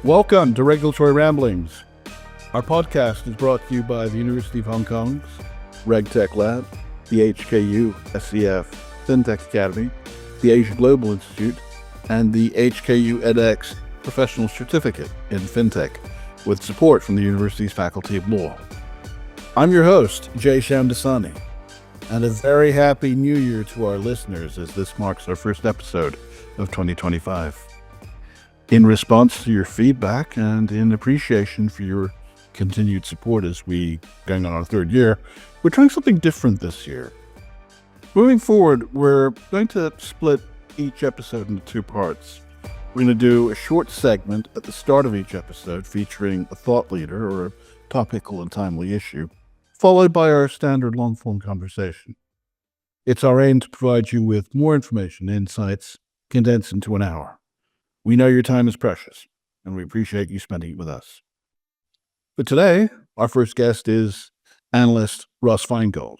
Welcome to Regulatory Ramblings. Our podcast is brought to you by the University of Hong Kong's RegTech Lab, the HKU SCF FinTech Academy, the Asia Global Institute, and the HKU edX Professional Certificate in FinTech, with support from the university's Faculty of Law. I'm your host, Jay Shamdasani, and a very happy New Year to our listeners as this marks our first episode of 2025. In response to your feedback and in appreciation for your continued support as we going on our third year, we're trying something different this year. Moving forward, we're going to split each episode into two parts. We're going to do a short segment at the start of each episode featuring a thought leader or a topical and timely issue, followed by our standard long-form conversation. It's our aim to provide you with more information, insights, condensed into an hour. We know your time is precious, and we appreciate you spending it with us. But today, our first guest is analyst Ross Feingold.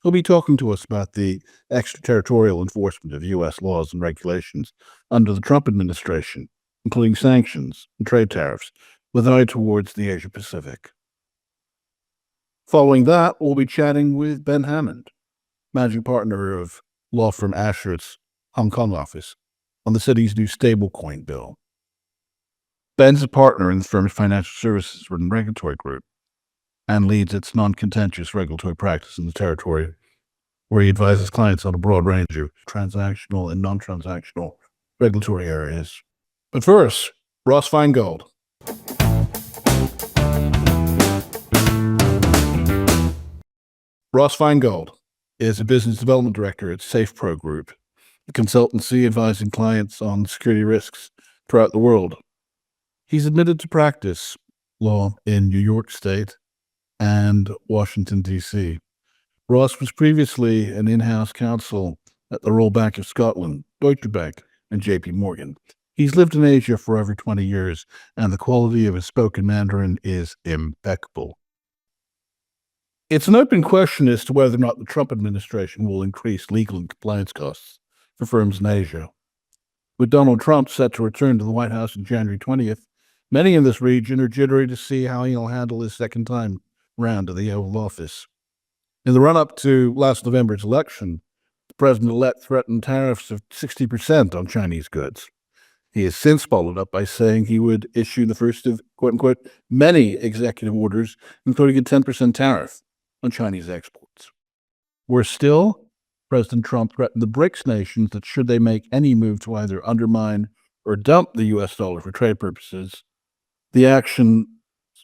He'll be talking to us about the extraterritorial enforcement of U.S. laws and regulations under the Trump administration, including sanctions and trade tariffs, with an eye towards the Asia Pacific. Following that, we'll be chatting with Ben Hammond, managing partner of law firm Asher's Hong Kong office, on the city's new Stablecoin Bill. Ben's a partner in the firm's financial services and regulatory group and leads its non-contentious regulatory practice in the territory, where he advises clients on a broad range of transactional and non-transactional regulatory areas. But first, Ross Feingold. Ross Feingold is a business development director at SafePro Group, a consultancy advising clients on security risks throughout the world. He's admitted to practice law in New York State and Washington, D.C. Ross was previously an in-house counsel at the Royal Bank of Scotland, Deutsche Bank, and J.P. Morgan. He's lived in Asia for over 20 years, and the quality of his spoken Mandarin is impeccable. It's an open question as to whether or not the Trump administration will increase legal and compliance costs for firms in Asia. With Donald Trump set to return to the White House on January 20th, many in this region are jittery to see how he'll handle his second time round to the Oval Office. In the run-up to last November's election, the president-elect threatened tariffs of 60% on Chinese goods. He has since followed up by saying he would issue the first of, quote-unquote, many executive orders, including a 10% tariff on Chinese exports. Worse still, President Trump threatened the BRICs nations that should they make any move to either undermine or dump the U.S. dollar for trade purposes, the action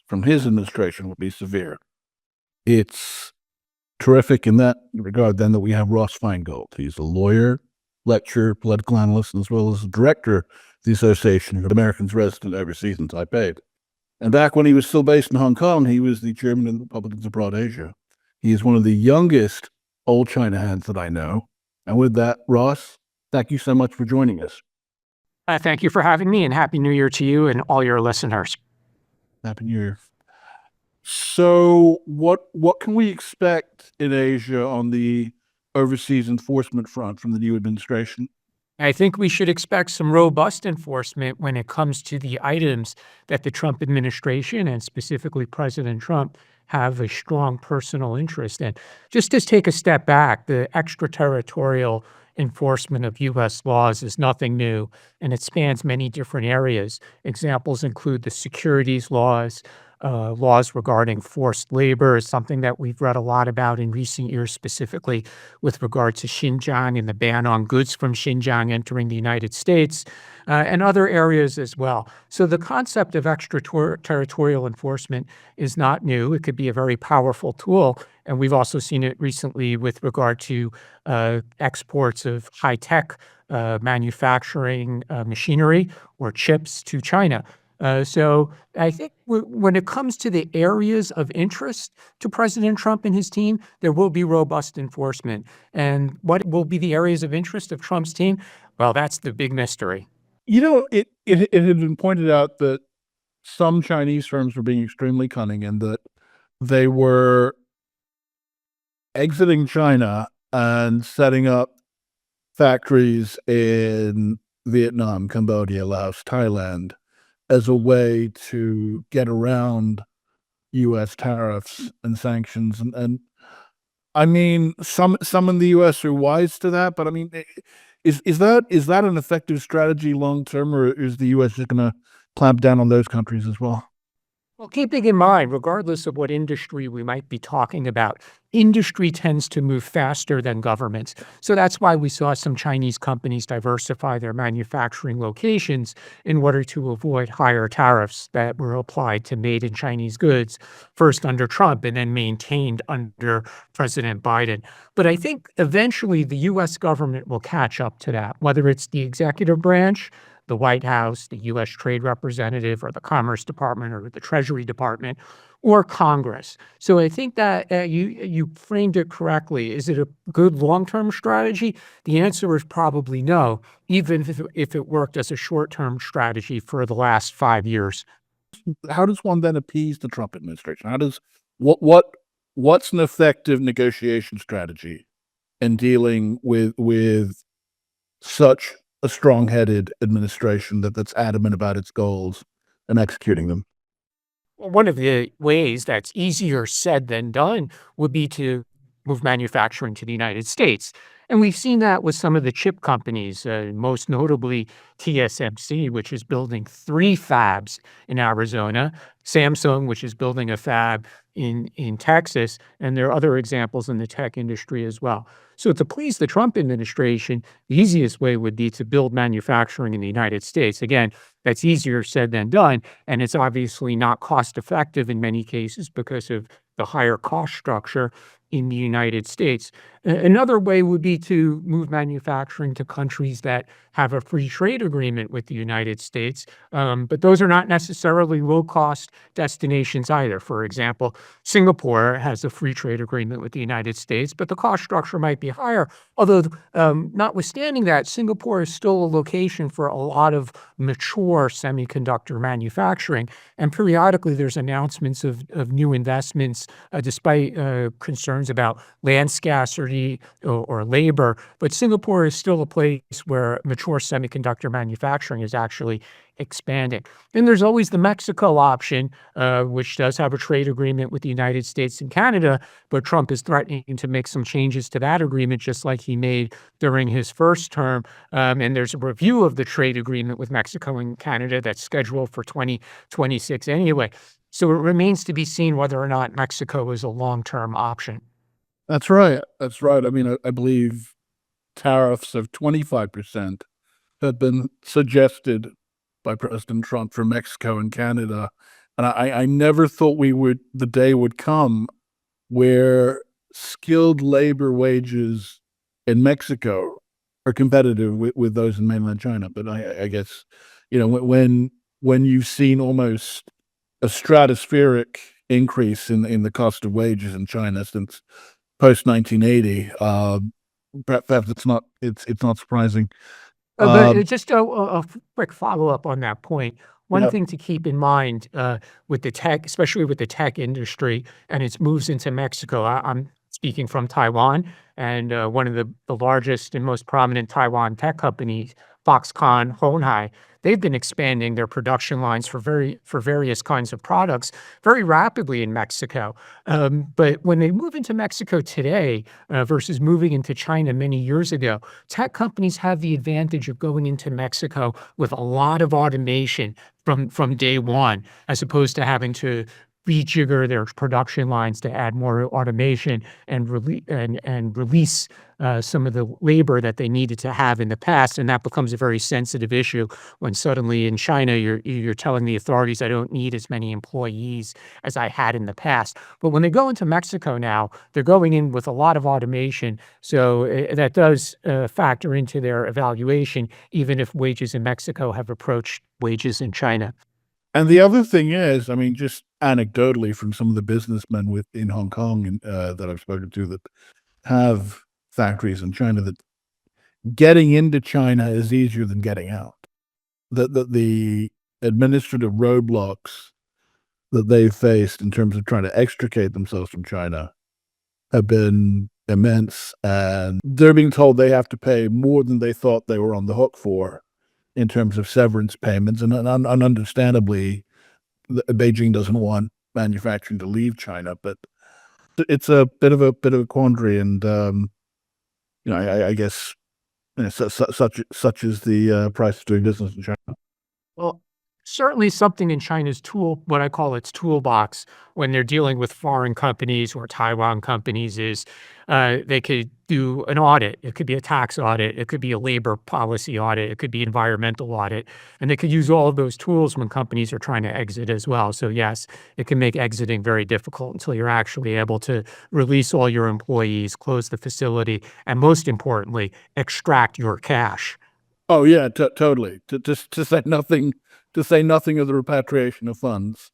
from his administration will be severe. It's terrific in that regard, then, that we have Ross Feingold. He's a lawyer, lecturer, political analyst, as well as director of the Association of Americans Resident Overseas in Taipei. And back when he was still based in Hong Kong, he was the chairman of the Republicans Abroad Asia. He is one of the youngest old China hands that I know. And with that, Ross, thank you so much for joining us. Thank you for having me, and Happy New Year to you and all your listeners. Happy New Year. So what can we expect in Asia on the overseas enforcement front from the new administration? I think we should expect some robust enforcement when it comes to the items that the Trump administration, and specifically President Trump, have a strong personal interest in. Just to take a step back, the extraterritorial enforcement of U.S. laws is nothing new, and it spans many different areas. Examples include the securities laws, laws regarding forced labor is something that we've read a lot about in recent years, specifically with regard to Xinjiang and the ban on goods from Xinjiang entering the United States, and other areas as well. So the concept of extraterritorial enforcement is not new. It could be a very powerful tool, and we've also seen it recently with regard to exports of high-tech manufacturing machinery or chips to China. So I think when it comes to the areas of interest to President Trump and his team, there will be robust enforcement. And what will be the areas of interest of Trump's team? Well, that's the big mystery. You know, it had been pointed out that some Chinese firms were being extremely cunning and that they were exiting China and setting up factories in Vietnam, Cambodia, Laos, Thailand, as a way to get around U.S. tariffs and sanctions. And I mean, some in the U.S. are wise to that, but I mean, is that an effective strategy long term, or is the U.S. just going to clamp down on those countries as well? Well, keeping in mind, regardless of what industry we might be talking about, industry tends to move faster than governments. So that's why we saw some Chinese companies diversify their manufacturing locations in order to avoid higher tariffs that were applied to made in Chinese goods, first under Trump and then maintained under President Biden. But I think eventually the US government will catch up to that, whether it's the executive branch, the White House, the U.S. Trade Representative, or the Commerce Department, or the Treasury Department, or Congress. So I think that you framed it correctly. Is it a good long-term strategy? The answer is probably no, even if it worked as a short-term strategy for the last 5 years. How does one then appease the Trump administration? How does what's an effective negotiation strategy in dealing with such a strong-headed administration that's adamant about its goals and executing them? Well, one of the ways that's easier said than done would be to move manufacturing to the United States. And we've seen that with some of the chip companies, most notably TSMC, which is building 3 fabs in Arizona, Samsung, which is building a fab in Texas, and there are other examples in the tech industry as well. So to please the Trump administration, the easiest way would be to build manufacturing in the United States. Again, that's easier said than done, and it's obviously not cost effective in many cases because of the higher cost structure in the United States. Another way would be to move manufacturing to countries that have a free trade agreement with the United States, but those are not necessarily low-cost destinations either. For example, Singapore has a free trade agreement with the United States, but the cost structure might be higher. Although, notwithstanding that, Singapore is still a location for a lot of mature semiconductor manufacturing, and periodically there's announcements of new investments, despite concerns about land scarcity or labor. But Singapore is still a place where mature semiconductor manufacturing is actually expanding. Then there's always the Mexico option, which does have a trade agreement with the United States and Canada, but Trump is threatening to make some changes to that agreement, just like he made during his first term. And there's a review of the trade agreement with Mexico and Canada that's scheduled for 2026 anyway. So it remains to be seen whether or not Mexico is a long-term option. That's right. That's right. I mean, I believe tariffs of 25% had been suggested by President Trump for Mexico and Canada. And I never thought the day would come where skilled labor wages in Mexico are competitive with those in mainland China. But I guess, when you've seen almost a stratospheric increase in the cost of wages in China since post 1980, perhaps it's not surprising. But Um, just a quick follow-up on that point. One yeah, thing to keep in mind with the tech, especially with the tech industry and its moves into Mexico, I'm speaking from Taiwan, and one of the largest and most prominent Taiwan tech companies, Foxconn Honhai, they've been expanding their production lines for various kinds of products very rapidly in Mexico. But when they move into Mexico today versus moving into China many years ago, tech companies have the advantage of going into Mexico with a lot of automation from day one, as opposed to having to rejigger their production lines to add more automation and release some of the labor that they needed to have in the past. And that becomes a very sensitive issue when suddenly in China you're telling the authorities, I don't need as many employees as I had in the past. But when they go into Mexico now, they're going in with a lot of automation. So that does factor into their evaluation, even if wages in Mexico have approached wages in China. and the other thing is, I mean, just anecdotally from some of the businessmen in Hong Kong and that I've spoken to that have factories in China, that getting into China is easier than getting out. The administrative roadblocks that they've faced in terms of trying to extricate themselves from China have been immense, and they're being told they have to pay more than they thought they were on the hook for in terms of severance payments, and understandably, Beijing doesn't want manufacturing to leave China, but it's a bit of a quandary, and I guess such is the price of doing business in China. Well, certainly something in China's what I call its toolbox when they're dealing with foreign companies or Taiwan companies is they could do an audit. It could be a tax audit. It could be a labor policy audit. It could be environmental audit. And they could use all of those tools when companies are trying to exit as well. So yes, it can make exiting very difficult until you're actually able to release all your employees, close the facility, and most importantly, extract your cash. Oh yeah, totally. To say nothing, of the repatriation of funds,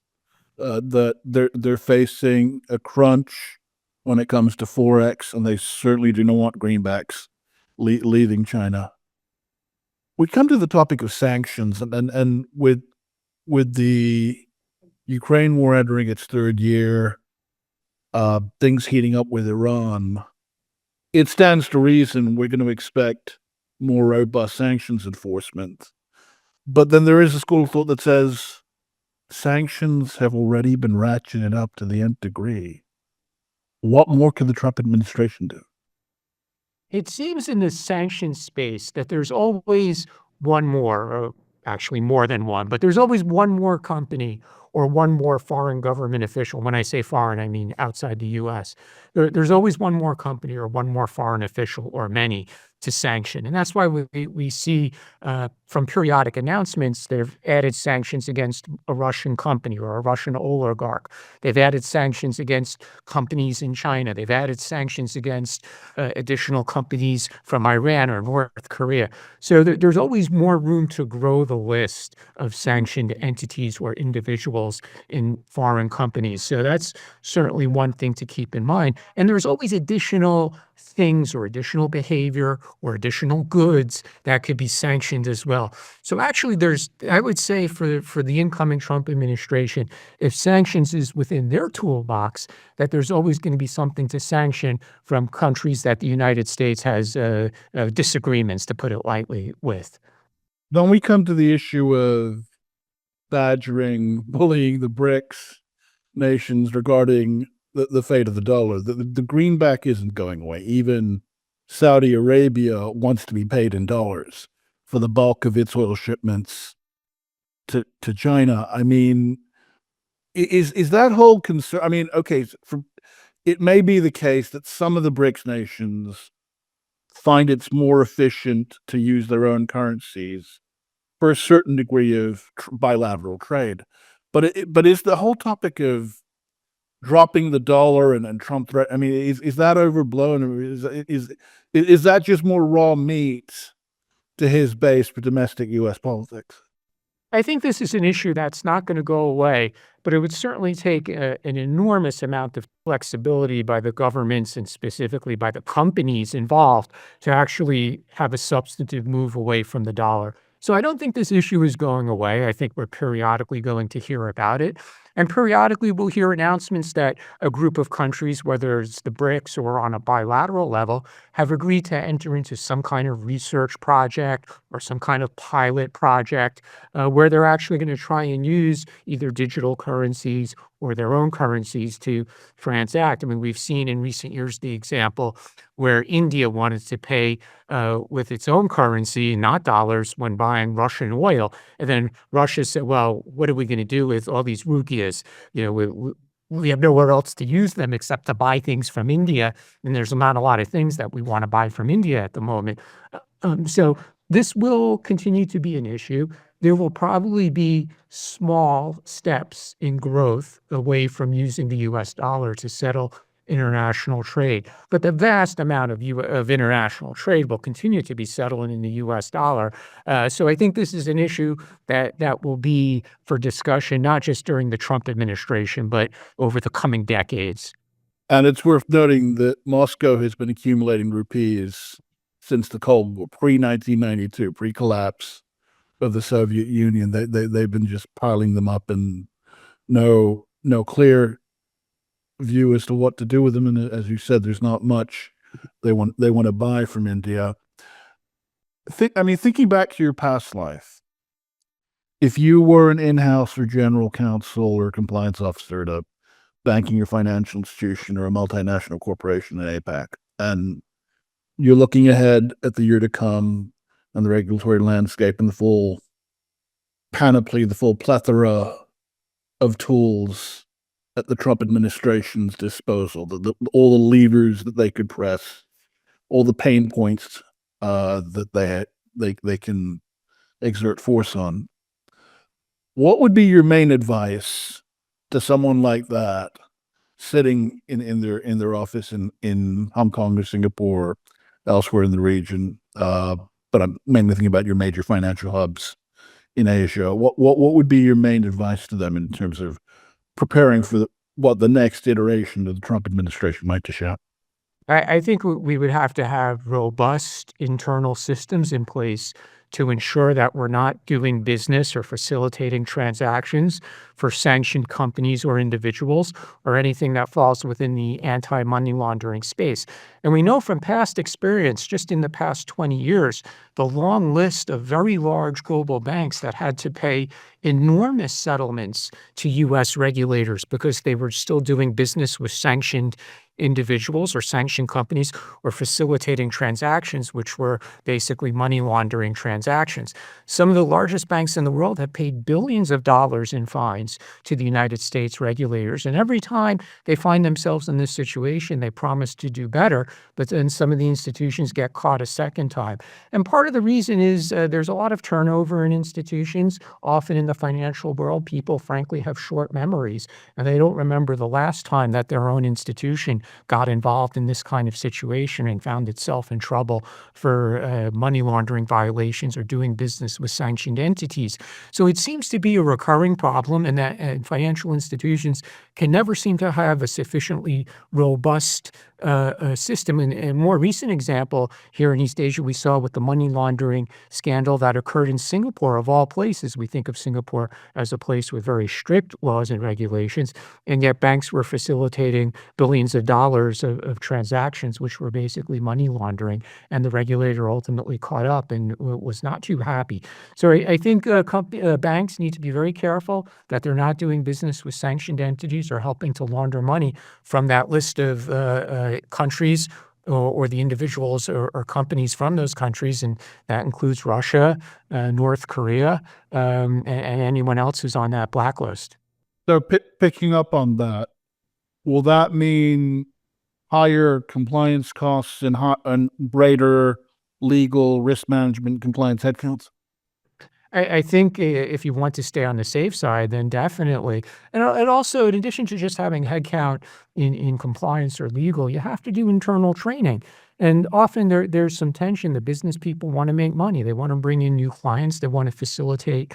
that they're facing a crunch when it comes to forex, and they certainly do not want greenbacks leaving China. We come to the topic of sanctions, and with the Ukraine war entering its third year, things heating up with Iran, it stands to reason we're going to expect more robust sanctions enforcement. But then there is a school of thought that says sanctions have already been ratcheted up to the nth degree. What more can the Trump administration do? It seems in the sanctions space that there's always one more, or actually more than one, but there's always one more company or one more foreign government official. When I say foreign, I mean outside the US. There's always one more company or one more foreign official or many to sanction. And that's why we see from periodic announcements, they've added sanctions against a Russian company or a Russian oligarch. They've added sanctions against companies in China. They've added sanctions against additional companies from Iran or North Korea. So there's always more room to grow the list of sanctioned entities or individuals in foreign companies. So that's certainly one thing to keep in mind. And there's always additional things or additional behavior or additional goods that could be sanctioned as well. So actually I would say for the incoming Trump administration, if sanctions is within their toolbox, that there's always going to be something to sanction from countries that the United States has disagreements, to put it lightly, with. Then we come to the issue of badgering, bullying the BRICs nations regarding the fate of the dollar. The greenback isn't going away. Even Saudi Arabia wants to be paid in dollars for the bulk of its oil shipments to China. I mean, is that whole concern? I mean, okay, it may be the case that some of the BRICS nations find it's more efficient to use their own currencies for a certain degree of bilateral trade. But is the whole topic of dropping the dollar and Trump threat? I mean, is that overblown? Or is that just more raw meat to his base for domestic U.S. politics? I think this is an issue that's not going to go away, but it would certainly take an enormous amount of flexibility by the governments and specifically by the companies involved to actually have a substantive move away from the dollar. So I don't think this issue is going away. I think we're periodically going to hear about it. And periodically we'll hear announcements that a group of countries, whether it's the BRICS or on a bilateral level, have agreed to enter into some kind of research project or some kind of pilot project where they're actually going to try and use either digital currencies or their own currencies to transact. I mean, we've seen in recent years the example where India wanted to pay with its own currency, not dollars, when buying Russian oil. And then Russia said, well, what are we going to do with all these rupees? You know, we have nowhere else to use them except to buy things from India. And there's not a lot of things that we want to buy from India at the moment. So this will continue to be an issue. There will probably be small steps in growth away from using the US dollar to settle international trade. But the vast amount of international trade will continue to be settled in the US dollar. So I think this is an issue that will be for discussion, not just during the Trump administration, but over the coming decades. And it's worth noting that Moscow has been accumulating rupees since the Cold War, pre-1992, pre-collapse of the Soviet Union. They've been just piling them up, and no clear view as to what to do with them. And as you said, there's not much they want to buy from India. Thinking back to your past life, if you were an in-house or general counsel or compliance officer at a banking or financial institution or a multinational corporation in APAC, and you're looking ahead at the year to come and the regulatory landscape and the full panoply, the full plethora of tools at the Trump administration's disposal, all the levers that they could press, all the pain points that they can exert force on. What would be your main advice to someone like that sitting in their office in Hong Kong or Singapore, elsewhere in the region? But I'm mainly thinking about your major financial hubs in Asia. What would be your main advice to them in terms of preparing for what the next iteration of the Trump administration might dish out? I think we would have to have robust internal systems in place to ensure that we're not doing business or facilitating transactions for sanctioned companies or individuals or anything that falls within the anti-money laundering space. And we know from past experience, just in the past 20 years, the long list of very large global banks that had to pay enormous settlements to U.S. regulators because they were still doing business with sanctioned individuals or sanctioned companies or facilitating transactions, which were basically money laundering transactions. Some of the largest banks in the world have paid billions of dollars in fines to the United States regulators. And every time they find themselves in this situation, they promise to do better, but then some of the institutions get caught a second time. And part of the reason is there's a lot of turnover in institutions. Often in the financial world, people frankly have short memories and they don't remember the last time that their own institution got involved in this kind of situation and found itself in trouble for money laundering violations or doing business with sanctioned entities. So it seems to be a recurring problem, and that financial institutions can never seem to have a sufficiently robust system. And a more recent example here in East Asia, we saw with the money laundering scandal that occurred in Singapore, of all places. We think of Singapore as a place with very strict laws and regulations, and yet banks were facilitating billions of dollars of transactions, which were basically money laundering. And the regulator ultimately caught up and was not too happy. So I think banks need to be very careful that they're not doing business with sanctioned entities or helping to launder money from that list of countries or the individuals or companies from those countries, and that includes Russia, North Korea, and anyone else who's on that blacklist. So picking up on that, will that mean higher compliance costs and greater legal risk management compliance headcounts? I think if you want to stay on the safe side, then definitely. And also, in addition to just having headcount in compliance or legal, you have to do internal training. And often there's some tension. The business people want to make money. They want to bring in new clients. They want to facilitate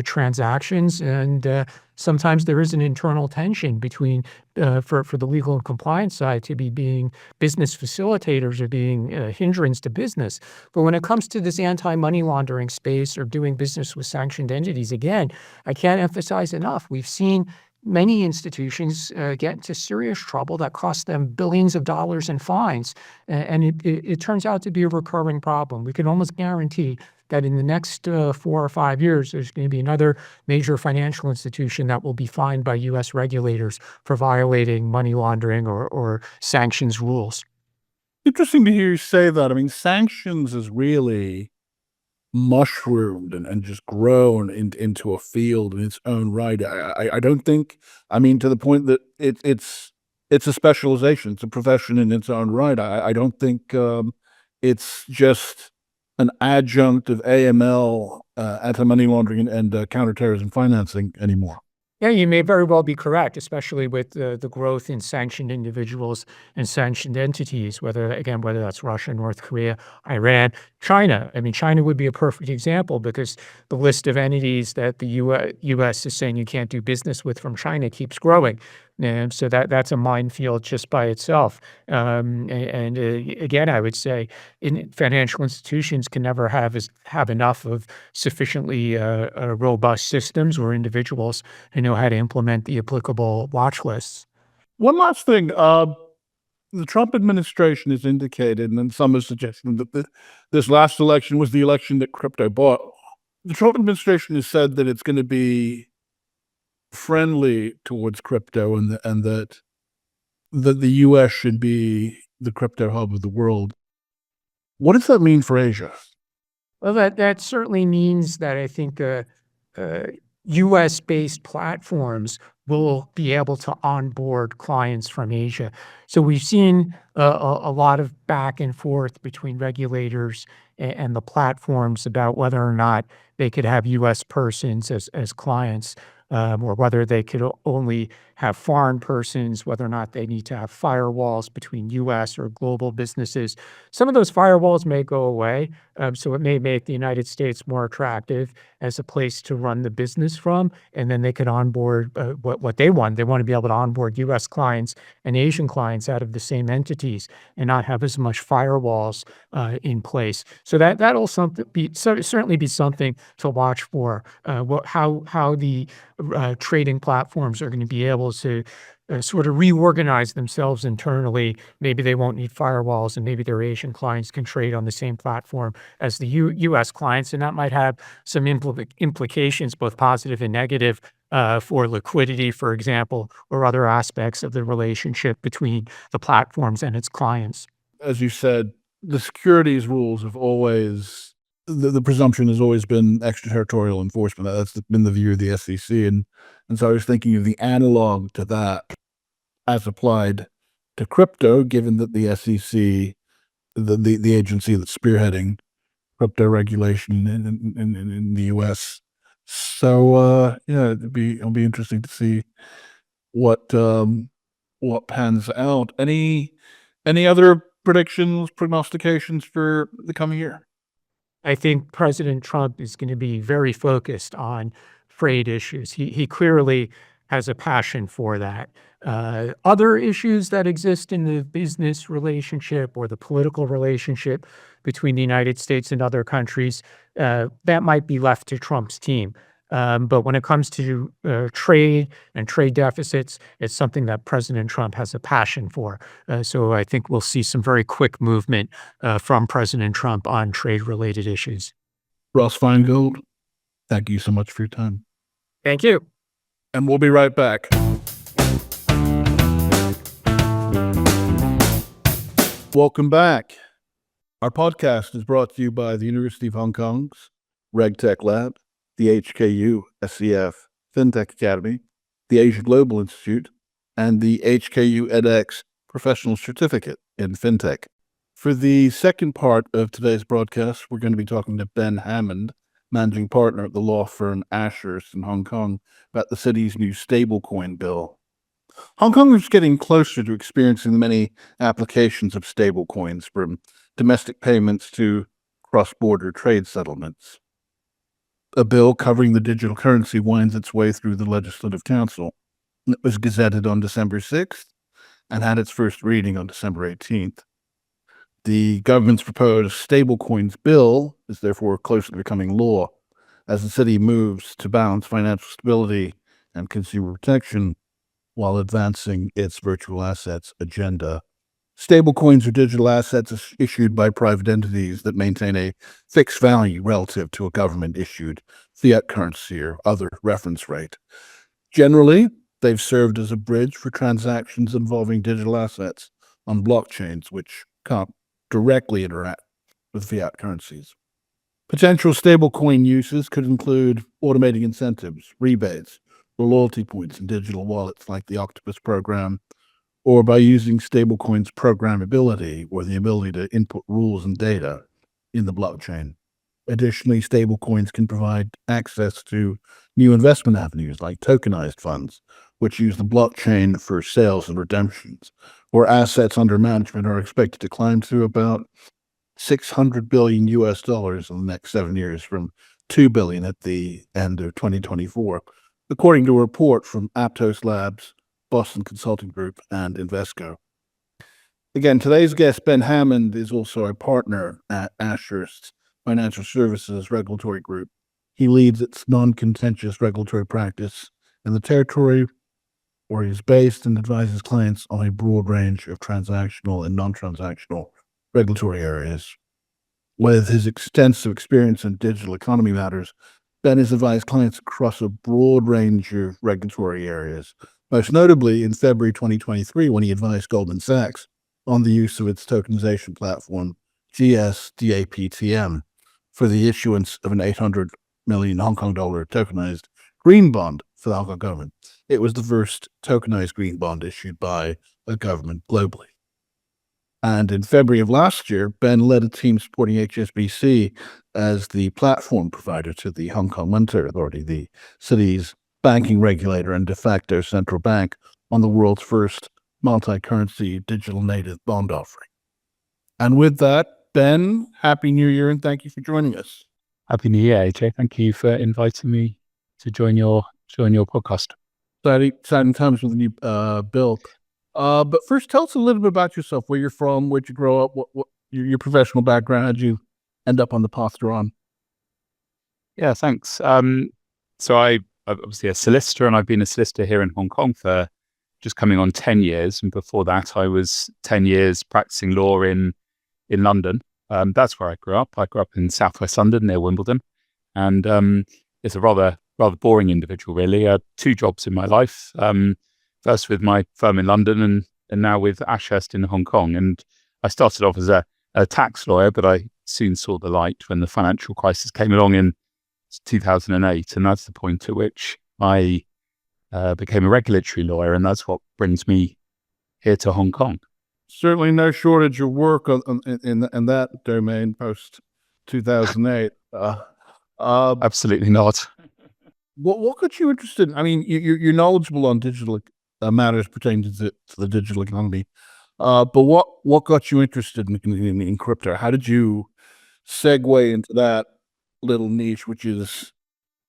transactions. And sometimes there is an internal tension between, for the legal and compliance side to be being business facilitators or being hindrance to business. But when it comes to this anti-money laundering space or doing business with sanctioned entities, again, I can't emphasize enough. We've seen many institutions get into serious trouble that costs them billions of dollars in fines. And it turns out to be a recurring problem. We can almost guarantee that in the next 4 or 5 years, there's going to be another major financial institution that will be fined by U.S. regulators for violating money laundering or sanctions rules. Interesting to hear you say that. I mean, sanctions is really mushroomed and just grown into a field in its own right. I don't think, I mean, to the point that it's a specialization, it's a profession in its own right. I don't think it's just an adjunct of AML, anti-money laundering and counterterrorism financing anymore. Yeah, you may very well be correct, especially with the growth in sanctioned individuals and sanctioned entities, whether that's Russia, North Korea, Iran, China. I mean, China would be a perfect example because the list of entities that the U.S. is saying you can't do business with from China keeps growing. And so that's a minefield just by itself. Again, I would say financial institutions can never have enough of sufficiently robust systems or individuals who know how to implement the applicable watch lists. One last thing. The Trump administration has indicated, and then some are suggesting that this last election was the election that crypto bought. The Trump administration has said that it's going to be friendly towards crypto, and that the U.S. should be the crypto hub of the world. What does that mean for Asia? Well, that certainly means that I think U.S.-based platforms will be able to onboard clients from Asia. So we've seen a lot of back and forth between regulators and the platforms about whether or not they could have U.S. persons as clients, or whether they could only have foreign persons, whether or not they need to have firewalls between U.S. or global businesses. Some of those firewalls may go away, so it may make the United States more attractive as a place to run the business from, and then they could onboard what they want. They want to be able to onboard U.S. clients and Asian clients out of the same entities and not have as much firewalls in place. So that'll certainly be something to watch for. How the trading platforms are going to be able to sort of reorganize themselves internally. Maybe they won't need firewalls, and maybe their Asian clients can trade on the same platform as the U.S. clients, and that might have some implications, both positive and negative, for liquidity, for example, or other aspects of the relationship between the platforms and its clients. As you said, the securities rules have always, the presumption has always been extraterritorial enforcement. That's been the view of the SEC. And so I was thinking of the analog to that as applied to crypto, given that the SEC, the agency that's spearheading crypto regulation in the U.S. So it'll be interesting to see what pans out. Any other predictions, prognostications for the coming year? I think President Trump is going to be very focused on trade issues. He clearly has a passion for that. Other issues that exist in the business relationship or the political relationship between the United States and other countries, that might be left to Trump's team. But when it comes to trade and trade deficits, it's something that President Trump has a passion for. So I think we'll see some very quick movement from President Trump on trade-related issues. Ross Feingold, thank you so much for your time. Thank you. And we'll be right back. Welcome back. Our podcast is brought to you by the University of Hong Kong's RegTech Lab, the HKU SCF FinTech Academy, the Asia Global Institute, and the HKU edX Professional Certificate in FinTech. For the second part of today's broadcast, we're going to be talking to Ben Hammond, managing partner at the law firm Ashurst in Hong Kong, about the city's new Stablecoin Bill. Hong Kong is getting closer to experiencing the many applications of stablecoins, from domestic payments to cross-border trade settlements. A bill covering the digital currency winds its way through the Legislative Council. It was gazetted on December 6th and had its first reading on December 18th. The government's proposed Stablecoins Bill is therefore close to becoming law as the city moves to balance financial stability and consumer protection while advancing its virtual assets agenda. Stablecoins are digital assets issued by private entities that maintain a fixed value relative to a government-issued fiat currency or other reference rate. Generally, they've served as a bridge for transactions involving digital assets on blockchains, which can't directly interact with fiat currencies. Potential stablecoin uses could include automating incentives, rebates, or loyalty points in digital wallets like the Octopus program, or by using stablecoins' programmability or the ability to input rules and data in the blockchain. Additionally, stablecoins can provide access to new investment avenues like tokenized funds, which use the blockchain for sales and redemptions, where assets under management are expected to climb to about $600 billion in the next 7 years, from $2 billion at the end of 2024, according to a report from Aptos Labs, Boston Consulting Group, and Invesco. Again, today's guest, Ben Hammond, is also a partner at Ashurst's Financial Services Regulatory Group. He leads its non-contentious regulatory practice in the territory where he is based and advises clients on a broad range of transactional and non-transactional regulatory areas. With his extensive experience in digital economy matters, Ben has advised clients across a broad range of regulatory areas, most notably in February 2023 when he advised Goldman Sachs on the use of its tokenization platform, GSDAPTM, for the issuance of an 800 million Hong Kong dollar tokenized green bond for the Hong Kong government. It was the first tokenized green bond issued by a government globally. And in February of last year, Ben led a team supporting HSBC as the platform provider to the Hong Kong Monetary Authority, the city's banking regulator and de facto central bank, on the world's first multi-currency digital native bond offering. And with that, Ben, Happy New Year and thank you for joining us. Happy New Year, AJ. Thank you for inviting me to join your podcast. Exciting times with the new bill. But first, tell us a little bit about yourself, where you're from, where'd you grow up, what your professional background, how'd you end up on the path you're on? Yeah, thanks. So I'm obviously a solicitor, and I've been a solicitor here in Hong Kong for just coming on 10 years. And before that, I was 10 years practicing law in London. That's where I grew up. I grew up in southwest London near Wimbledon. And it's a rather boring individual, really. I had two jobs in my life. First with my firm in London and now with Ashurst in Hong Kong. And I started off as a tax lawyer, but I soon saw the light when the financial crisis came along in 2008. And that's the point at which I became a regulatory lawyer. And that's what brings me here to Hong Kong. Certainly no shortage of work in that domain post 2008. Absolutely not. What got you interested? I mean, you're knowledgeable on digital matters pertaining to the digital economy, but what got you interested in crypto? How did you segue into that little niche, which is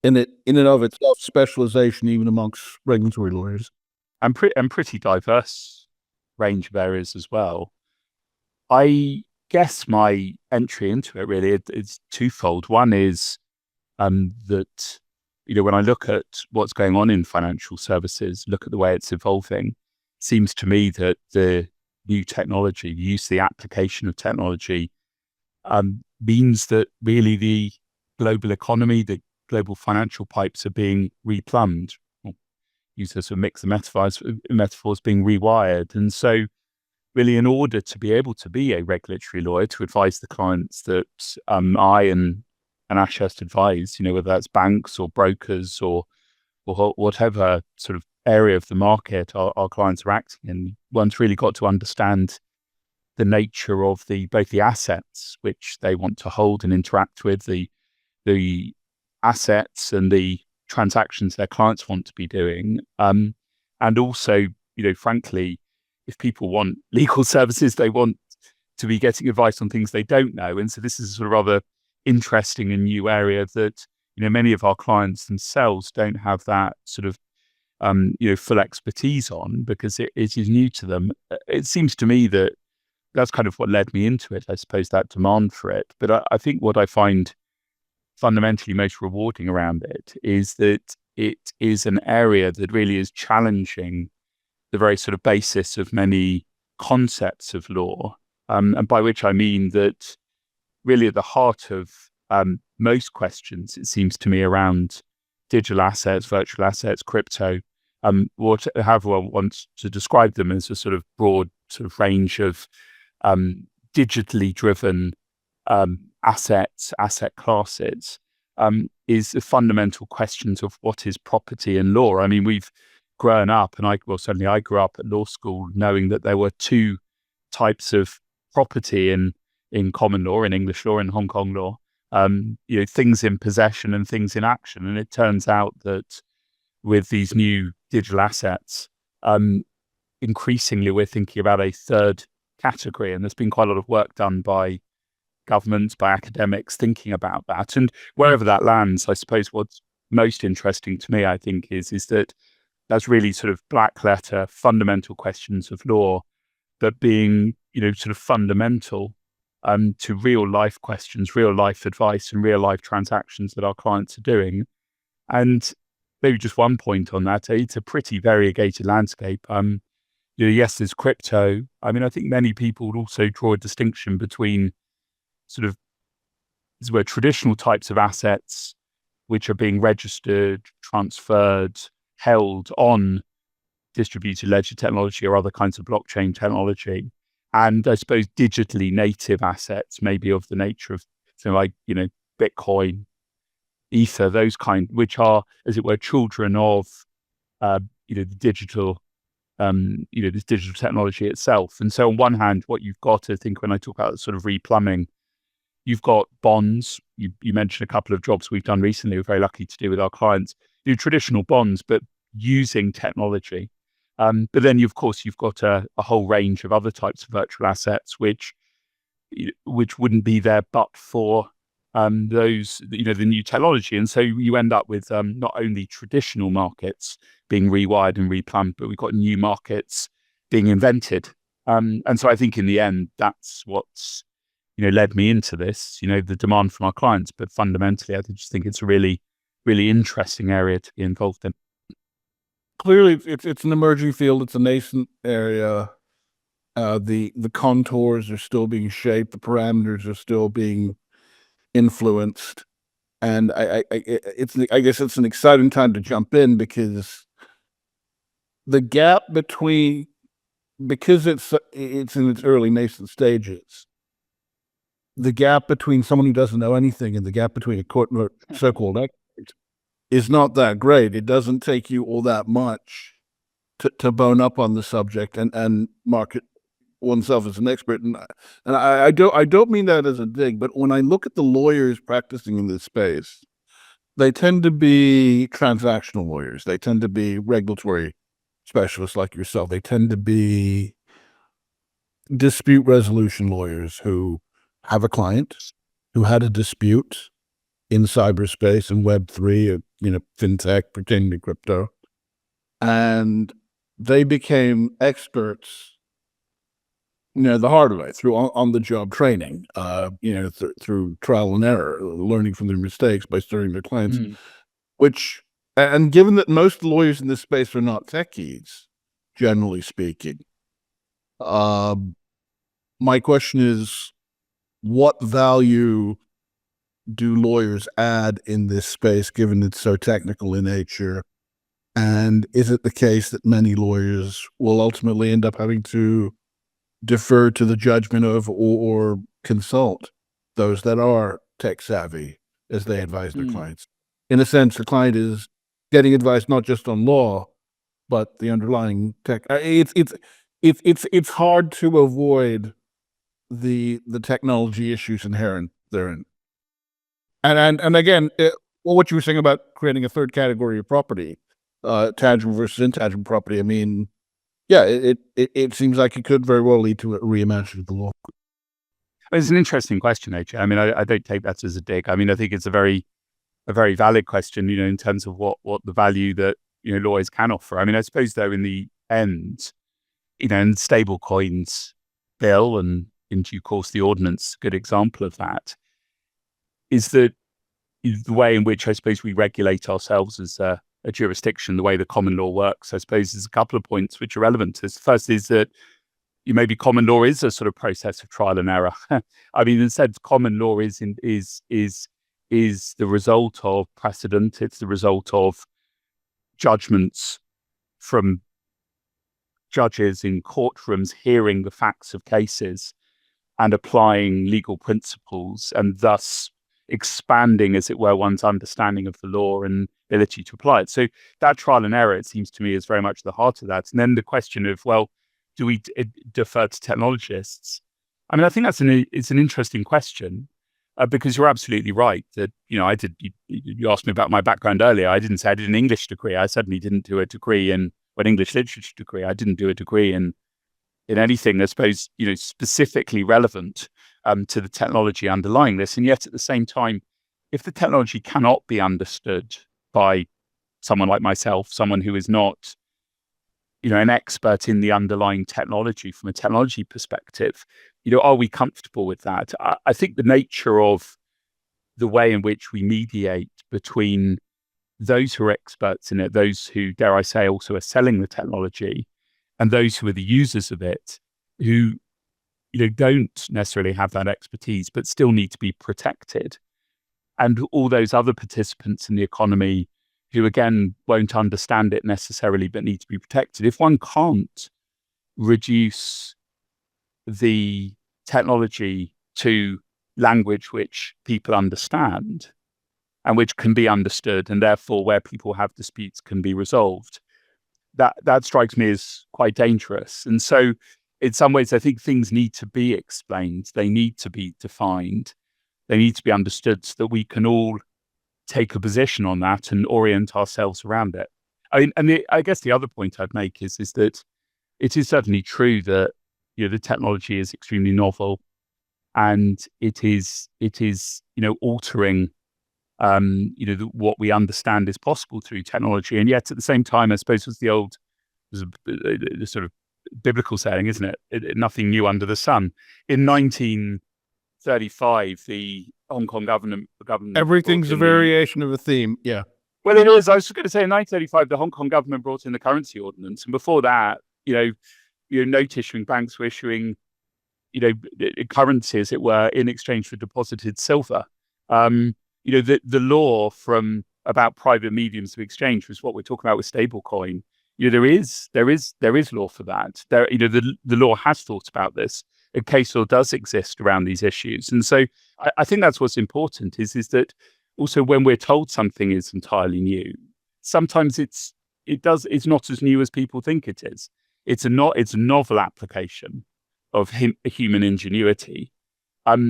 in and of itself specialization, even amongst regulatory lawyers? And pretty diverse range of areas as well. I guess my entry into it really it's twofold. One is that when I look at what's going on in financial services, look at the way it's evolving, seems to me that the new technology, the use, the application of technology, means that really the global economy, the global financial pipes are being replumbed. Use as a mix of metaphors being rewired. And so really, in order to be able to be a regulatory lawyer, to advise the clients that I and Ashurst advise, whether that's banks or brokers or whatever sort of area of the market our clients are acting in, one's really got to understand the nature of both the assets which they want to hold and interact with, the assets and the transactions their clients want to be doing, and also, frankly, if people want legal services, they want to be getting advice on things they don't know. And so this is a sort of rather interesting and new area that, many of our clients themselves don't have that sort of, full expertise on because it is new to them. It seems to me that that's kind of what led me into it, I suppose, that demand for it. But I think what I find fundamentally most rewarding around it is that it is an area that really is challenging the very sort of basis of many concepts of law, and by which I mean that really at the heart of most questions, it seems to me, around digital assets, virtual assets, crypto, however one wants to describe them, as a sort of broad sort of range of digitally driven assets, asset classes, is the fundamental questions of what is property in law. I mean, we've grown up, and certainly I grew up at law school knowing that there were two types of property in common law, in English law, in Hong Kong law, things in possession and things in action. And it turns out that with these new digital assets, increasingly we're thinking about a third category. And there's been quite a lot of work done by governments, by academics thinking about that. And wherever that lands, I suppose what's most interesting to me, I think, is that that's really sort of black letter, fundamental questions of law, but being, sort of fundamental to real life questions, real life advice, and real life transactions that our clients are doing. And maybe just one point on that. It's a pretty variegated landscape. Yes, there's crypto. I mean, I think many people would also draw a distinction between sort of traditional types of assets, which are being registered, transferred, held on distributed ledger technology or other kinds of blockchain technology. And I suppose digitally native assets, maybe of the nature of something like, Bitcoin, Ether, those kind, which are, as it were, children of, the digital, this digital technology itself. And so on one hand, what you've got, I think, when I talk about sort of replumbing, you've got bonds. You mentioned a couple of jobs we've done recently. We're very lucky to do with our clients, do traditional bonds, but using technology. But then, of course, you've got a whole range of other types of virtual assets, which wouldn't be there but for those, the new technology. And so you end up with not only traditional markets being rewired and replumbed, but we've got new markets being invented. And so I think in the end, that's what's led me into this, the demand from our clients. But fundamentally, I just think it's a really, really interesting area to be involved in. Clearly, it's an emerging field. It's a nascent area. The contours are still being shaped. The parameters are still being influenced. And I guess it's an exciting time to jump in because the gap between, because it's in its early nascent stages, the gap between someone who doesn't know anything and the gap between a so-called expert is not that great. It doesn't take you all that much to bone up on the subject and market oneself as an expert. And I don't mean that as a dig, but when I look at the lawyers practicing in this space, they tend to be transactional lawyers. They tend to be regulatory specialists like yourself. They tend to be dispute resolution lawyers who have a client who had a dispute in cyberspace and Web3, fintech, pertaining to crypto. And they became experts, the hard way, through on-the-job training, through trial and error, learning from their mistakes by studying their clients, and given that most lawyers in this space are not techies, generally speaking, my question is, what value do lawyers add in this space, given it's so technical in nature? And is it the case that many lawyers will ultimately end up having to defer to the judgment of or consult those that are tech savvy as they advise their clients? In a sense, the client is getting advice not just on law, but the underlying tech. It's hard to avoid the technology issues inherent therein. And again, what you were saying about creating a third category of property, tangible versus intangible property, I mean, yeah, it seems like it could very well lead to a reimagining of the law. It's an interesting question, AJ. I mean, I don't take that as a dig. I mean, I think it's a very valid question, in terms of what the value that, lawyers can offer. I mean, I suppose though, in the end, and Stablecoins Bill and in due course the ordinance, good example of that, is that the way in which I suppose we regulate ourselves as a jurisdiction, the way the common law works. I suppose there's a couple of points which are relevant to this. First is that maybe common law is a sort of process of trial and error. I mean, instead, common law is the result of precedent. It's the result of judgments from judges in courtrooms hearing the facts of cases and applying legal principles, and thus expanding, as it were, one's understanding of the law and ability to apply it. So that trial and error, it seems to me, is very much the heart of that. And then the question of, well, do we defer to technologists? I mean, I think it's an interesting question, because you're absolutely right that, you asked me about my background earlier. I didn't say I did an English degree. I certainly didn't do a degree in an English literature degree. I didn't do a degree in anything, I suppose, specifically relevant to the technology underlying this. And yet at the same time, if the technology cannot be understood by someone like myself, someone who is not, an expert in the underlying technology from a technology perspective, are we comfortable with that? I think the nature of the way in which we mediate between those who are experts in it, those who, dare I say, also are selling the technology, and those who are the users of it, who don't necessarily have that expertise, but still need to be protected. And all those other participants in the economy who, again, won't understand it necessarily, but need to be protected. If one can't reduce the technology to language which people understand and which can be understood, and therefore where people have disputes can be resolved, that strikes me as quite dangerous. And so in some ways, I think things need to be explained. They need to be defined. They need to be understood so that we can all take a position on that and orient ourselves around it. I mean, and I guess the other point I'd make is that it is certainly true that the technology is extremely novel, and it is altering what we understand is possible through technology. And yet at the same time, I suppose the sort of biblical saying, isn't it? Nothing new under the sun. In 1935, the Hong Kong government Everything's a variation of a theme. Yeah. Well, it is. I was going to say in 1935, the Hong Kong government brought in the currency ordinance. And before that, note issuing banks were issuing, currency, as it were, in exchange for deposited silver. The law about private mediums of exchange was what we're talking about with stablecoin. There is law for that. The law has thought about this. A case law does exist around these issues, and so I think that's what's important. Is that also when we're told something is entirely new, sometimes it's not as new as people think it is. It's a novel application of human ingenuity. But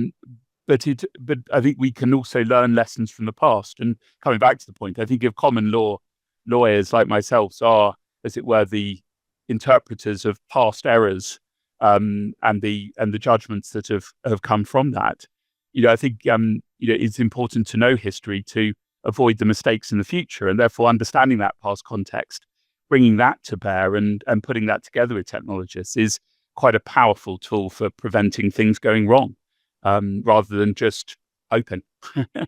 I think we can also learn lessons from the past. And coming back to the point, I think if common law lawyers like myself are, as it were, the interpreters of past errors, and the judgments that have come from that, I think it's important to know history to avoid the mistakes in the future, and therefore understanding that past context, bringing that to bear, and putting that together with technologists is quite a powerful tool for preventing things going wrong, rather than just open. I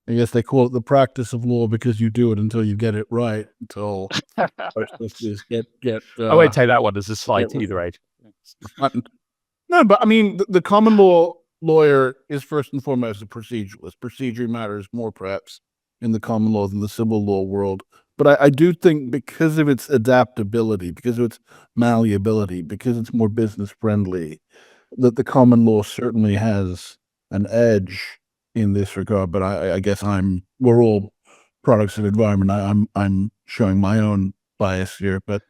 guess they call it the practice of law because you do it until you get it right. Until I won't take that one as a slight either, age. No, but I mean, the common law lawyer is first and foremost a proceduralist. Procedure matters more, perhaps, in the common law than the civil law world. But I do think because of its adaptability, because of its malleability, because it's more business friendly, that the common law certainly has an edge in this regard. But I guess we're all products of environment. I'm showing my own bias here, but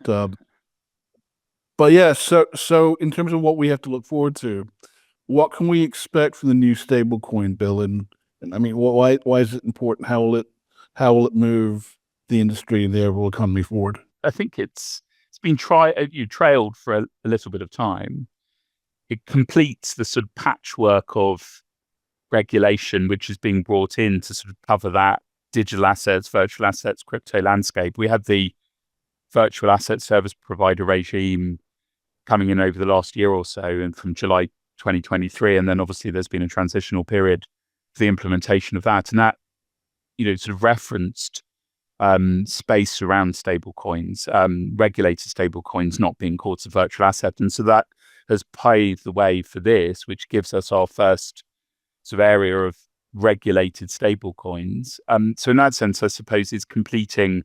yeah. So in terms of what we have to look forward to, what can we expect from the new stablecoin bill? And I mean, why is it important? How will it move the industry and the overall economy forward? I think it's been trailed for a little bit of time. It completes the sort of patchwork of regulation which is being brought in to sort of cover that digital assets, virtual assets, crypto landscape. We had the virtual asset service provider regime coming in over the last year or so, and from July 2023, and then obviously there's been a transitional period for the implementation of that, and that sort of referenced space around stablecoins, regulated stablecoins not being called a virtual asset, and so that has paved the way for this, which gives us our first sort of area of regulated stablecoins. So in that sense, I suppose it's completing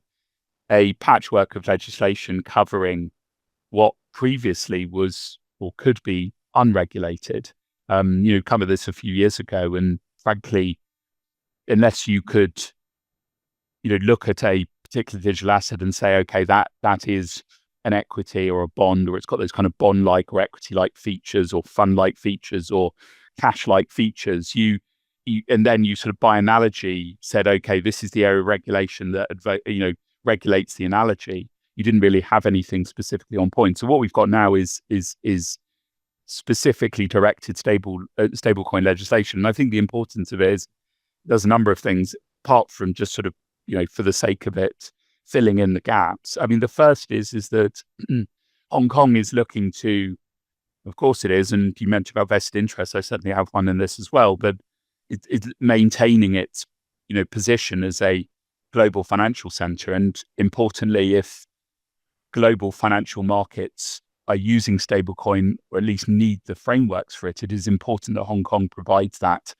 a patchwork of legislation covering what previously was or could be unregulated. Covered this a few years ago, and frankly, unless you could, look at a particular digital asset and say, okay, that is an equity or a bond, or it's got those kind of bond-like or equity-like features, or fund-like features, or cash-like features, and then you sort of by analogy said, okay, this is the area of regulation that regulates the analogy. You didn't really have anything specifically on point. So what we've got now is specifically directed stablecoin legislation. And I think the importance of it is there's a number of things apart from just sort of for the sake of it, filling in the gaps. I mean, the first is that Hong Kong is looking to, of course it is, and you mentioned about vested interests. I certainly have one in this as well, but it's maintaining its position as a global financial center. And importantly, if global financial markets are using stablecoin, or at least need the frameworks for it, it is important that Hong Kong provides that.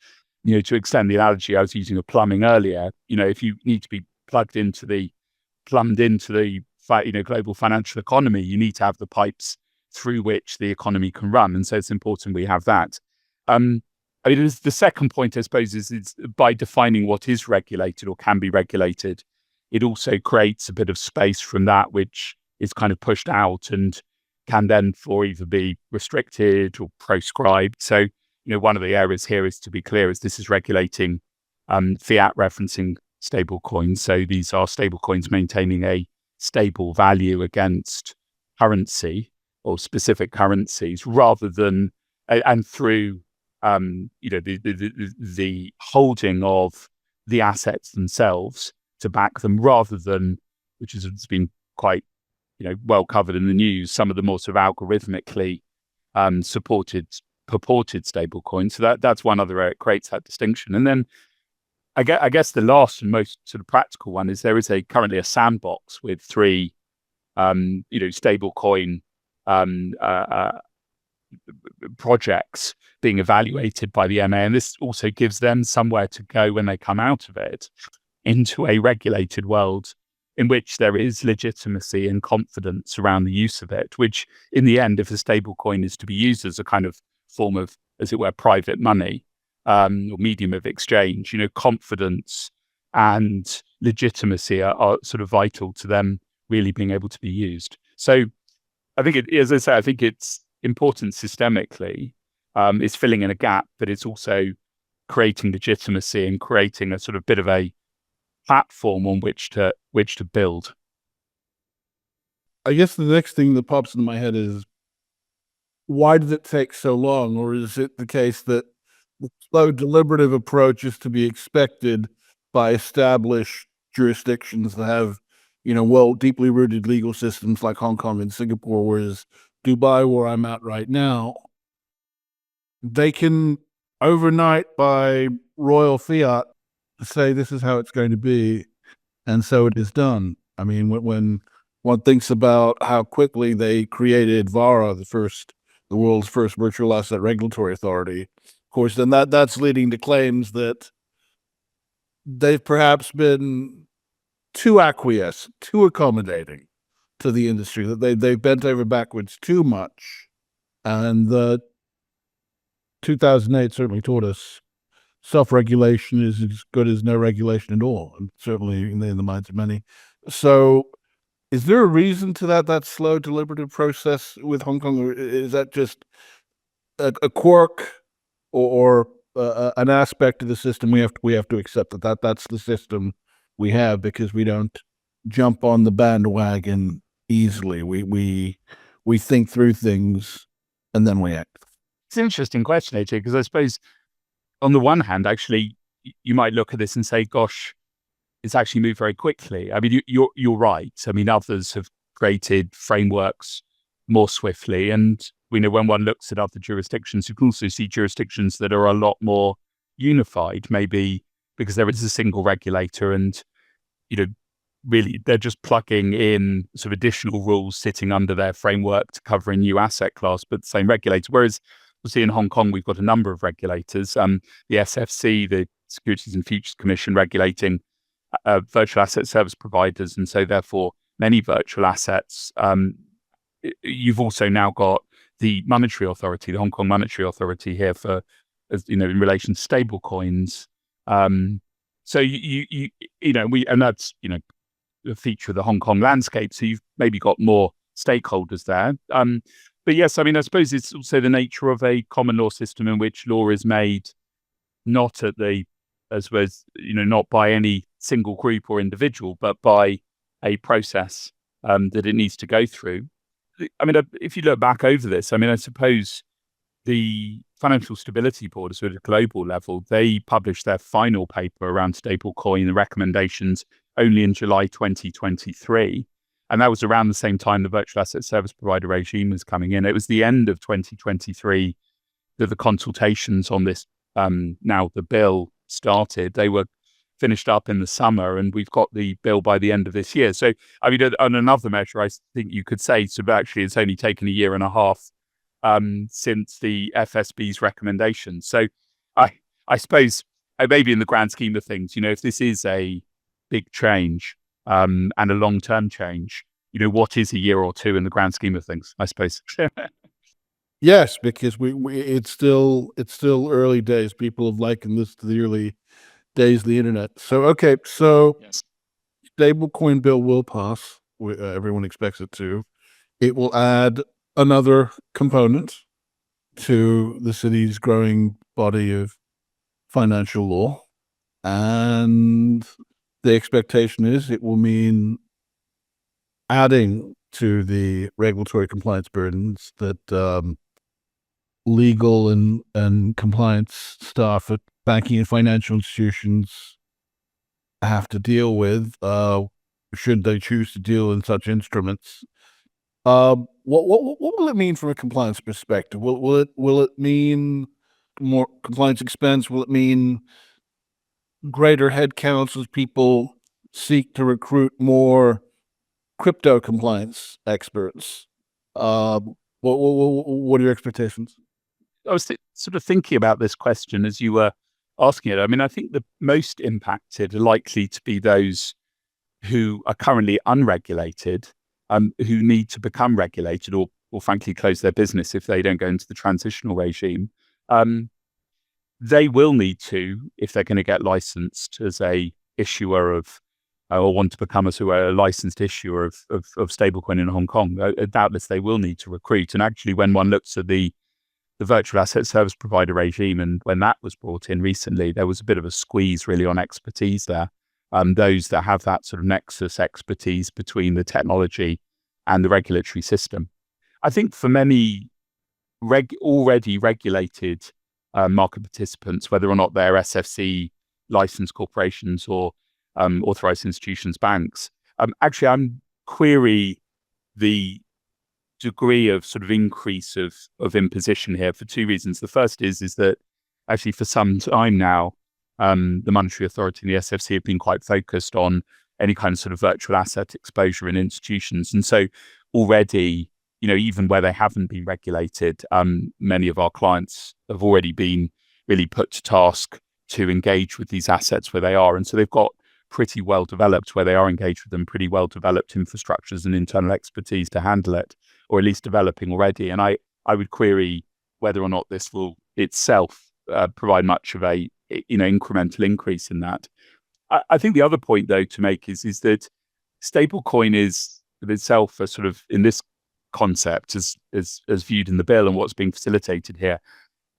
To extend the analogy, I was using of plumbing earlier. If you need to be plumbed into the global financial economy, you need to have the pipes through which the economy can run. And so it's important we have that. The second point, I suppose, is by defining what is regulated or can be regulated, it also creates a bit of space from that which is kind of pushed out and can then for either be restricted or proscribed. So, one of the areas here is to be clear is this is regulating fiat referencing stable coins. So these are stable coins maintaining a stable value against currency or specific currencies rather than, and through, the holding of the assets themselves to back them rather than, which has been quite, well covered in the news, some of the more sort of algorithmically purported stable coins. So that's one other area it creates that distinction. And then I guess the last and most sort of practical one is there is currently a sandbox with 3, stable coin projects being evaluated by the MA. And this also gives them somewhere to go when they come out of it into a regulated world in which there is legitimacy and confidence around the use of it, which in the end, if a stable coin is to be used as a kind of form of, as it were, private money or medium of exchange, confidence and legitimacy are sort of vital to them really being able to be used. So I think as I say, I think it's important systemically. It's filling in a gap, but it's also creating legitimacy and creating a sort of bit of a platform on which to build. I guess the next thing that pops into my head is, why did it take so long? Or is it the case that the slow deliberative approach is to be expected by established jurisdictions that have, deeply rooted legal systems like Hong Kong and Singapore, whereas Dubai, where I'm at right now, they can overnight by royal fiat say this is how it's going to be, and so it is done. I mean, when one thinks about how quickly they created VARA, the world's first virtual asset regulatory authority, of course, then that's leading to claims that they've perhaps been too acquiescent, too accommodating to the industry, that they've bent over backwards too much, and the 2008 certainly taught us self-regulation is as good as no regulation at all, and certainly in the minds of many. So is there a reason to that slow deliberative process with Hong Kong, or is that just a quirk or an aspect of the system we have to accept that's the system we have because we don't jump on the bandwagon easily? We think through things and then we act. It's an interesting question, AJ, because I suppose on the one hand, actually, you might look at this and say, gosh, it's actually moved very quickly. I mean, you're right. I mean, others have created frameworks more swiftly. And we know when one looks at other jurisdictions, you can also see jurisdictions that are a lot more unified, maybe because there is a single regulator and, really they're just plugging in sort of additional rules sitting under their framework to cover a new asset class, but the same regulator. Whereas we'll see in Hong Kong, we've got a number of regulators, the SFC, the Securities and Futures Commission, regulating virtual asset service providers. And so therefore many virtual assets. You've also now got the monetary authority, the Hong Kong Monetary Authority here for, in relation to stable coins. So and that's, a feature of the Hong Kong landscape. So you've maybe got more stakeholders there. But yes, I mean, I suppose it's also the nature of a common law system in which law is made not at the, as was, not by any single group or individual, but by a process that it needs to go through. I mean, if you look back over this, I mean, I suppose the Financial Stability Board, so at a global level, they published their final paper around stablecoin, the recommendations, only in July 2023. And that was around the same time the virtual asset service provider regime was coming in. It was the end of 2023 that the consultations on this, now the bill, started. They were finished up in the summer, and we've got the bill by the end of this year. So, I mean, on another measure, I think you could say, so actually it's only taken a year and a half since the FSB's recommendation. So I suppose maybe in the grand scheme of things, if this is a big change and a long-term change, what is a year or two in the grand scheme of things, I suppose. Yes, because it's still early days. People have likened this to the early days of the internet. So, okay, Yes. Stablecoin bill will pass. Everyone expects it to. It will add another component to the city's growing body of financial law. And the expectation is it will mean adding to the regulatory compliance burdens that legal and compliance staff at banking and financial institutions have to deal with, should they choose to deal in such instruments. What will it mean from a compliance perspective? Will it mean more compliance expense? Will it mean greater headcounts as people seek to recruit more crypto compliance experts? What are your expectations? I was sort of thinking about this question as you were asking it. I mean, I think the most impacted are likely to be those who are currently unregulated, who need to become regulated or frankly close their business if they don't go into the transitional regime. They will need to, if they're going to get licensed as a issuer of, or want to become a licensed issuer of stablecoin in Hong Kong, doubtless they will need to recruit. And actually, when one looks at the virtual asset service provider regime, and when that was brought in recently, there was a bit of a squeeze really on expertise there. Those that have that sort of nexus expertise between the technology and the regulatory system. I think for many already regulated market participants, whether or not they're SFC licensed corporations or authorized institutions, banks, actually I'm query the degree of sort of increase of imposition here for two reasons. The first is that actually for some time now, the Monetary Authority and the SFC have been quite focused on any kind of sort of virtual asset exposure in institutions. And so already, even where they haven't been regulated, many of our clients have already been really put to task to engage with these assets where they are. And so they've got pretty well developed, where they are engaged with them, pretty well developed infrastructures and internal expertise to handle it, or at least developing already. And I would query whether or not this will itself provide much of a incremental increase in that. I think the other point though to make is that stablecoin is of itself a sort of, in this concept as viewed in the bill and what's being facilitated here,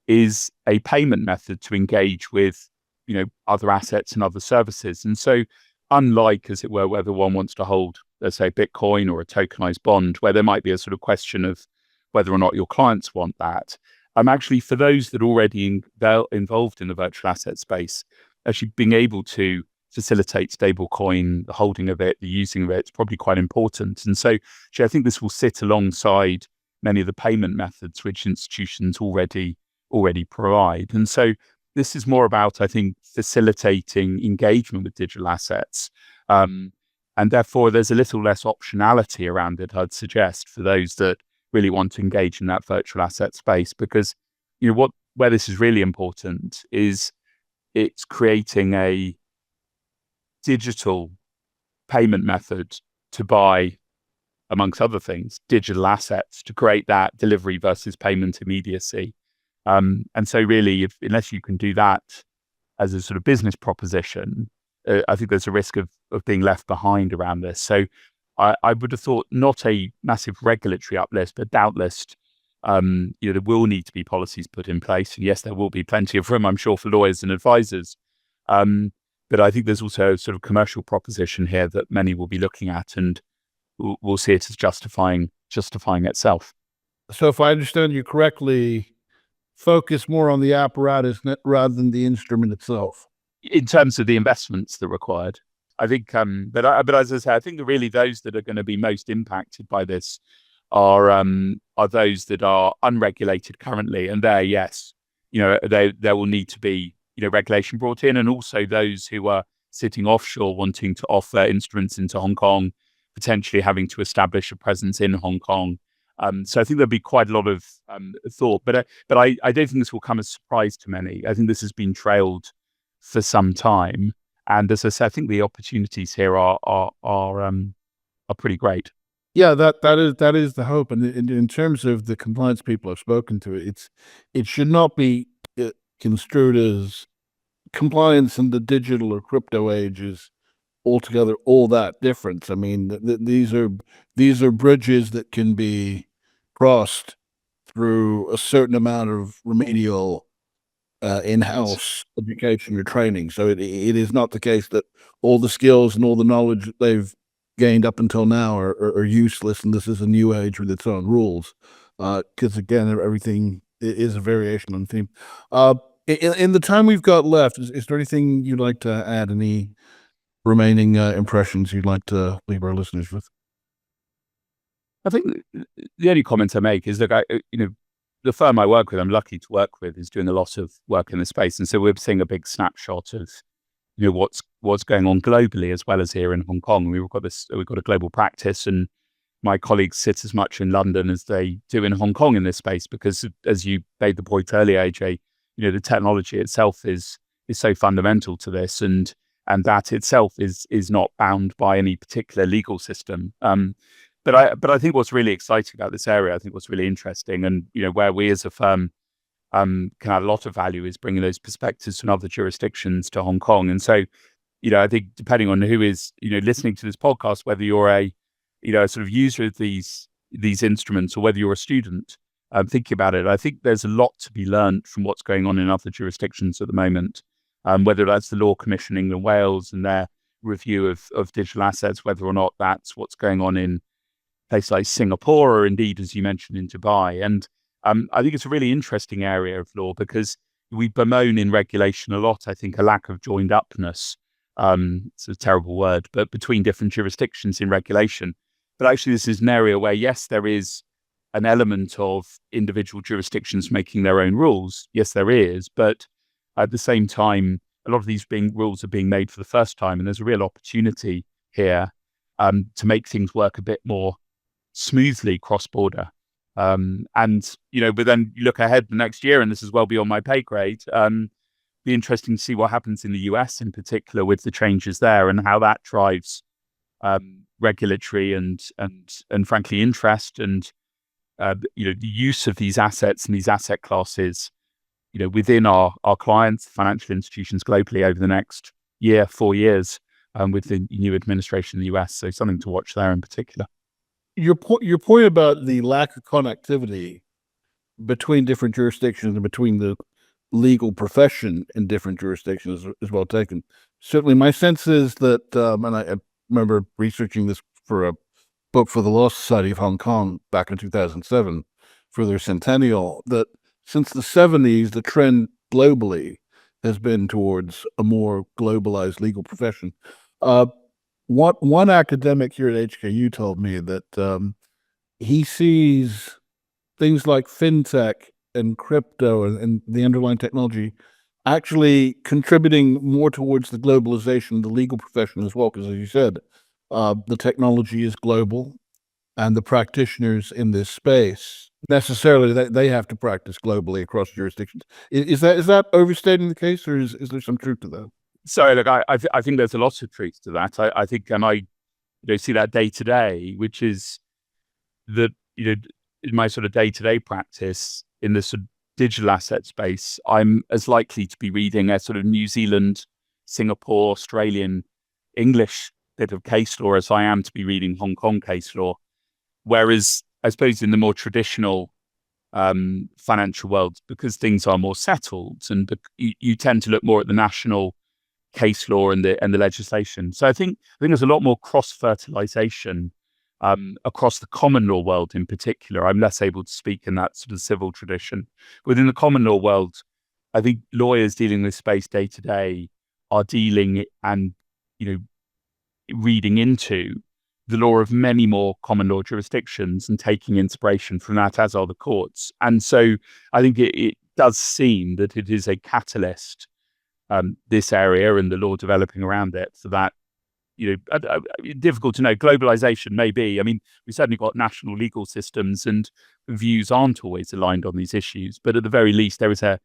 is a payment method to engage with other assets and other services. And so unlike, as it were, whether one wants to hold, let's say, Bitcoin or a tokenized bond, where there might be a sort of question of whether or not your clients want that, actually for those that are already involved in the virtual asset space, actually being able to facilitate stablecoin, the holding of it, the using of it, is probably quite important. And so actually, I think this will sit alongside many of the payment methods which institutions already provide. And so this is more about, I think, facilitating engagement with digital assets. And therefore, there's a little less optionality around it, I'd suggest, for those that really want to engage in that virtual asset space. Because, where this is really important is it's creating a digital payment method to buy, amongst other things, digital assets to create that delivery versus payment immediacy. And so really, unless you can do that as a sort of business proposition, I think there's a risk of being left behind around this. So I would have thought not a massive regulatory uplift, but doubtless, there will need to be policies put in place. And yes, there will be plenty of room, I'm sure, for lawyers and advisors. But I think there's also a sort of commercial proposition here that many will be looking at, and we'll see it as justifying itself. So if I understand you correctly, focus more on the apparatus rather than the instrument itself. In terms of the investments that are required, I think, but as I say, I think that really those that are going to be most impacted by this are those that are unregulated currently, and there, yes, there will need to be regulation brought in, and also those who are sitting offshore wanting to offer instruments into Hong Kong, potentially having to establish a presence in Hong Kong. So I think there'll be quite a lot of thought, but I don't think this will come as a surprise to many. I think this has been trailed for some time, and as I said, I think the opportunities here are pretty great. Yeah, that is the hope. And in terms of the compliance people I've spoken to, it should not be construed as compliance in the digital or crypto age is altogether all that different. I mean, these are bridges that can be crossed through a certain amount of remedial in-house education or training. So it is not the case that all the skills and all the knowledge that they've gained up until now are useless, and this is a new age with its own rules. Because again, everything is a variation on theme. In the time we've got left, is there anything you'd like to add? Any remaining impressions you'd like to leave our listeners with? I think the only comment I make is that the firm I work with, I'm lucky to work with, is doing a lot of work in this space, and so we're seeing a big snapshot of what's going on globally as well as here in Hong Kong. We've got a global practice, and my colleagues sit as much in London as they do in Hong Kong in this space, because as you made the point earlier, AJ, the technology itself is so fundamental to this, and that itself is not bound by any particular legal system. But I think what's really exciting about this area, I think what's really interesting, and where we as a firm can add a lot of value, is bringing those perspectives from other jurisdictions to Hong Kong. And so, I think depending on who is listening to this podcast, whether you're a sort of user of these instruments or whether you're a student thinking about it, I think there's a lot to be learned from what's going on in other jurisdictions at the moment. Whether that's the Law Commission in England, Wales, and their review of digital assets, whether or not that's what's going on in places like Singapore, or indeed, as you mentioned, in Dubai. And I think it's a really interesting area of law, because we bemoan in regulation a lot, I think, a lack of joined upness. It's a terrible word, but between different jurisdictions in regulation. But actually, this is an area where, yes, there is an element of individual jurisdictions making their own rules. Yes, there is. But at the same time, a lot of these rules are being made for the first time, and there's a real opportunity here to make things work a bit more smoothly cross-border. But then you look ahead the next year, and this is well beyond my pay grade, be interesting to see what happens in the US in particular with the changes there, and how that drives regulatory and frankly interest, and the use of these assets and these asset classes within our clients, financial institutions globally over the next 4 years with the new administration in the US. So something to watch there in particular. Your point about the lack of connectivity between different jurisdictions and between the legal profession in different jurisdictions is well taken. Certainly, my sense is that, and I remember researching this for a book for the Law Society of Hong Kong back in 2007 for their centennial, that since the 70s, the trend globally has been towards a more globalized legal profession. One academic here at HKU told me that he sees things like fintech and crypto and the underlying technology actually contributing more towards the globalization of the legal profession as well, because as you said, the technology is global, and the practitioners in this space necessarily they have to practice globally across jurisdictions. Is that overstating the case, or is there some truth to that? So look, I think there's a lot of truth to that. I think, and I see that day to day, which is that in my sort of day to day practice in the sort of digital asset space, I'm as likely to be reading a sort of New Zealand, Singapore, Australian, English bit of case law as I am to be reading Hong Kong case law. Whereas I suppose in the more traditional financial world, because things are more settled, and you tend to look more at the national case law and the legislation. So I think there's a lot more cross-fertilization across the common law world in particular. I'm less able to speak in that sort of civil tradition. Within the common law world, I think lawyers dealing with space day to day are dealing and reading into the law of many more common law jurisdictions and taking inspiration from that, as are the courts. And so I think it does seem that it is a catalyst this area and the law developing around it, so that, difficult to know. Globalization may be. I mean, we've certainly got national legal systems and views aren't always aligned on these issues, but at the very least, there is a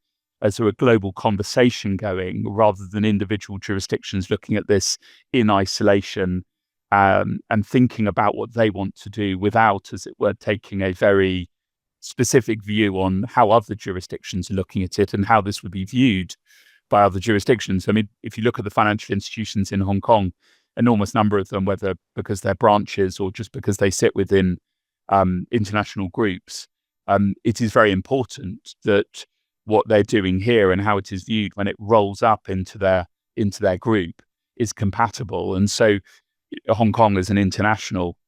sort of global conversation going rather than individual jurisdictions looking at this in isolation and thinking about what they want to do without, as it were, taking a very specific view on how other jurisdictions are looking at it and how this would be viewed by other jurisdictions. I mean, if you look at the financial institutions in Hong Kong, enormous number of them, whether because they're branches or just because they sit within international groups, it is very important that what they're doing here and how it is viewed when it rolls up into their group is compatible. And so Hong Kong as an international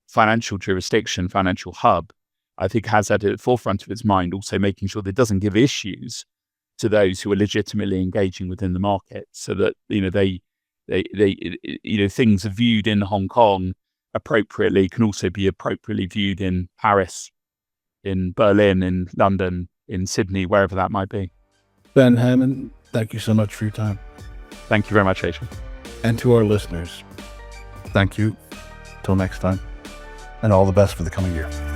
financial jurisdiction, financial hub, I think has at the forefront of its mind also making sure that it doesn't give issues to those who are legitimately engaging within the market, so that things are viewed in Hong Kong appropriately can also be appropriately viewed in Paris, in Berlin, in London, in Sydney, wherever that might be. Ben Hammond, thank you so much for your time. Thank you very much, Adrian. And to our listeners, thank you. Till next time, and all the best for the coming year.